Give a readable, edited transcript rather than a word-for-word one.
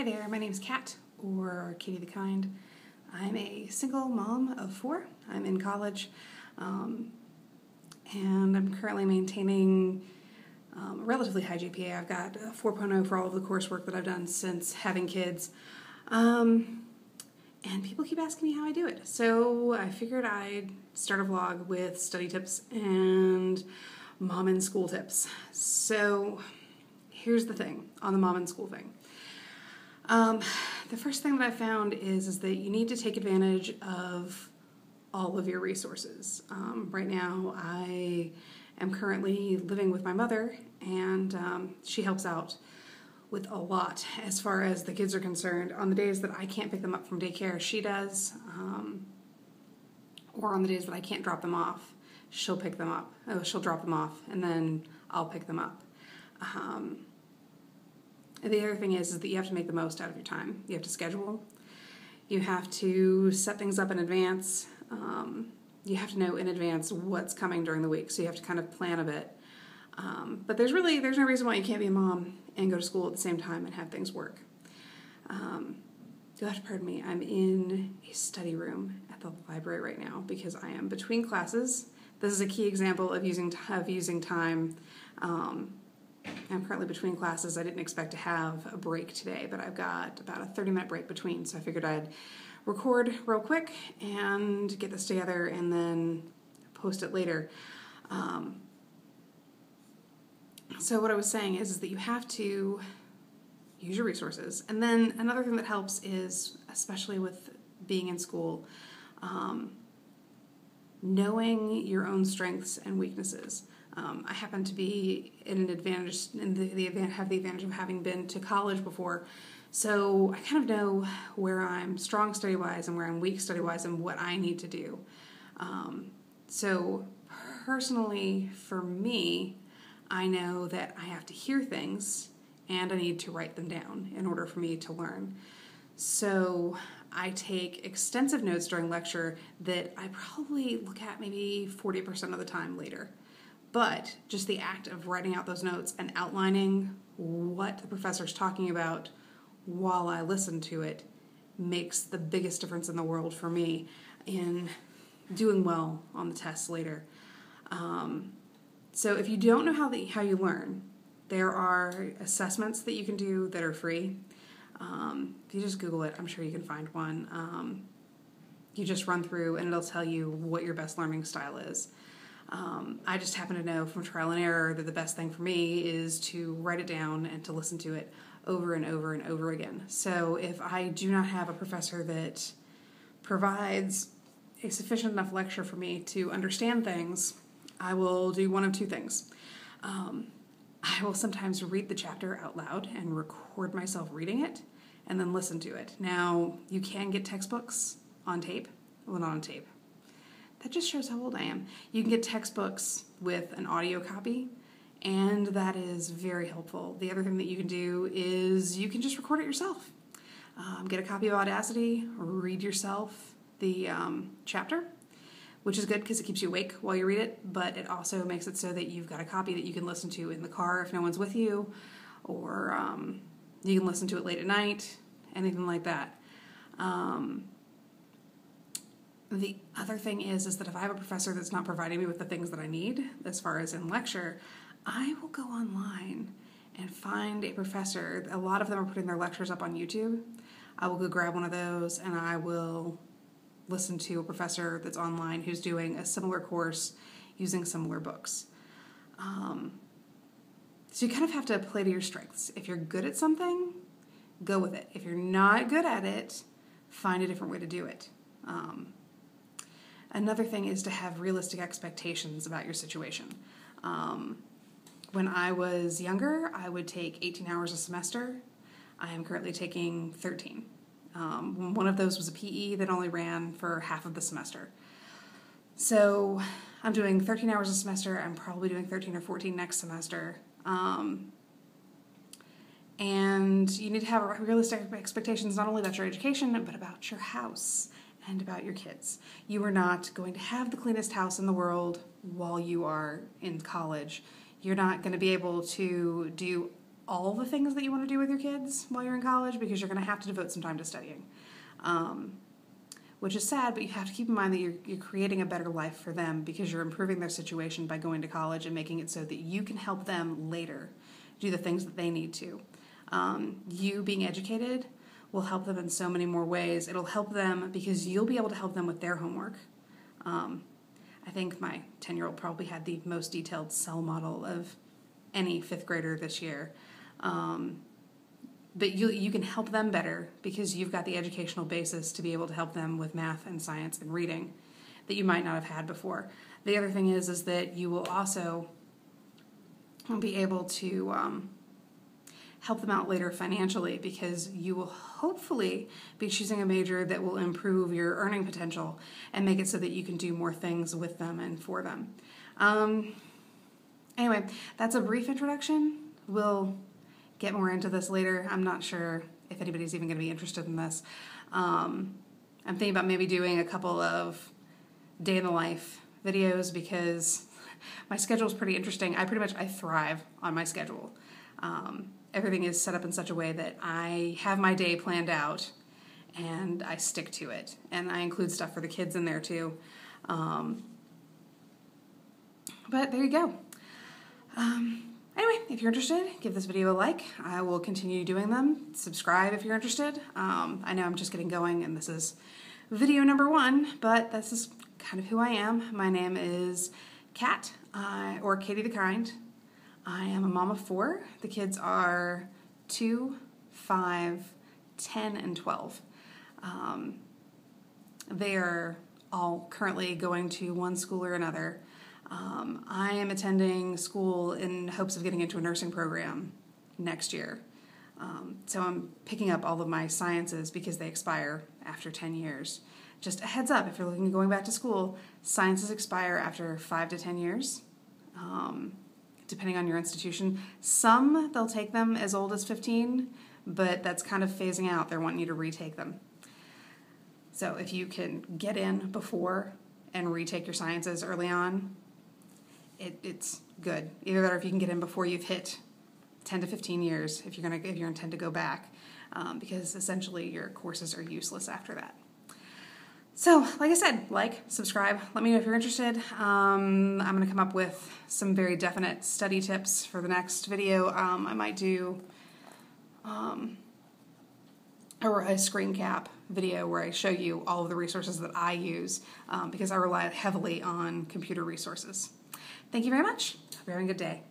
Hi there, my name is Kat, or Katie the Kind. I'm a single mom of 4. I'm in college, and I'm currently maintaining a relatively high GPA. I've got a 4.0 for all of the coursework that I've done since having kids. And people keep asking me how I do it. So I figured I'd start a vlog with study tips and mom and school tips. So here's the thing on the mom and school thing. The first thing that I found is that you need to take advantage of all of your resources. Right now I am currently living with my mother, and she helps out with a lot as far as the kids are concerned. On the days that I can't pick them up from daycare, she does, or on the days that I can't drop them off, she'll pick them up. Oh, she'll drop them off, and then I'll pick them up. The other thing is that you have to make the most out of your time. You have to schedule. You have to set things up in advance. You have to know in advance what's coming during the week, so you have to kind of plan a bit. But there's no reason why you can't be a mom and go to school at the same time and have things work. You'll have to pardon me. I'm in a study room at the library right now because I am between classes. This is a key example of using time. I'm currently between classes. I didn't expect to have a break today, but I've got about a 30-minute break between, so I figured I'd record real quick and get this together and then post it later. So what I was saying is that you have to use your resources. And then another thing that helps is, especially with being in school, knowing your own strengths and weaknesses. I happen to be in an advantage, have the advantage of having been to college before, so I kind of know where I'm strong study-wise and where I'm weak study-wise and what I need to do. So personally, for me, I know that I have to hear things and I need to write them down in order for me to learn. So I take extensive notes during lecture that I probably look at maybe 40% of the time later. But just the act of writing out those notes and outlining what the professor's talking about while I listen to it makes the biggest difference in the world for me in doing well on the tests later. So if you don't know how you learn, there are assessments that you can do that are free. If you just Google it, I'm sure you can find one. You just run through and it'll tell you what your best learning style is. I just happen to know from trial and error that the best thing for me is to write it down and to listen to it over and over and over again. So if I do not have a professor that provides a sufficient enough lecture for me to understand things, I will do one of two things. I will sometimes read the chapter out loud and record myself reading it and then listen to it. Now, you can get textbooks on tape. Well, not on tape. That just shows how old I am. You can get textbooks with an audio copy, and that is very helpful. The other thing that you can do is you can just record it yourself. Get a copy of Audacity, read yourself the chapter, which is good because it keeps you awake while you read it, but it also makes it so that you've got a copy that you can listen to in the car if no one's with you, or you can listen to it late at night, anything like that. The other thing is that if I have a professor that's not providing me with the things that I need, as far as in lecture, I will go online and find a professor. A lot of them are putting their lectures up on YouTube. I will go grab one of those and I will listen to a professor that's online who's doing a similar course using similar books. So you kind of have to play to your strengths. If you're good at something, go with it. If you're not good at it, find a different way to do it. Another thing is to have realistic expectations about your situation. When I was younger, I would take 18 hours a semester. I am currently taking 13. One of those was a PE that only ran for half of the semester. So I'm doing 13 hours a semester. I'm probably doing 13 or 14 next semester. And you need to have realistic expectations not only about your education, but about your house and about your kids. You are not going to have the cleanest house in the world while you are in college. You're not going to be able to do all the things that you want to do with your kids while you're in college, because you're going to have to devote some time to studying. Which is sad, but you have to keep in mind that you're creating a better life for them, because you're improving their situation by going to college and making it so that you can help them later do the things that they need to. You being educated will help them in so many more ways. It'll help them because you'll be able to help them with their homework. I think my 10-year-old probably had the most detailed cell model of any 5th grader this year. But you can help them better because you've got the educational basis to be able to help them with math and science and reading that you might not have had before. The other thing is that you will also be able to help them out later financially, because you will hopefully be choosing a major that will improve your earning potential and make it so that you can do more things with them and for them. Anyway, that's a brief introduction. We'll get more into this later. I'm not sure if anybody's even going to be interested in this. I'm thinking about maybe doing a couple of day in the life videos, because my schedule is pretty interesting. I thrive on my schedule. Everything is set up in such a way that I have my day planned out and I stick to it. And I include stuff for the kids in there too. But there you go. Anyway, if you're interested, give this video a like. I will continue doing them. Subscribe if you're interested. I know I'm just getting going and this is video number 1, but this is kind of who I am. My name is Kat, or Katie the Kind. I am a mom of 4. The kids are 2, 5, 10, and 12. They are all currently going to one school or another. I am attending school in hopes of getting into a nursing program next year. So I'm picking up all of my sciences because they expire after 10 years. Just a heads up, if you're looking at going back to school, sciences expire after 5 to 10 years. Depending on your institution. Some, they'll take them as old as 15, but that's kind of phasing out. They're wanting you to retake them. So if you can get in before and retake your sciences early on, it's good. Either that, or if you can get in before you've hit 10 to 15 years, if you're intend to go back, because essentially your courses are useless after that. So, like I said, subscribe, let me know if you're interested. I'm going to come up with some very definite study tips for the next video. I might do a screen cap video where I show you all of the resources that I use, because I rely heavily on computer resources. Thank you very much. Hope you're having a good day.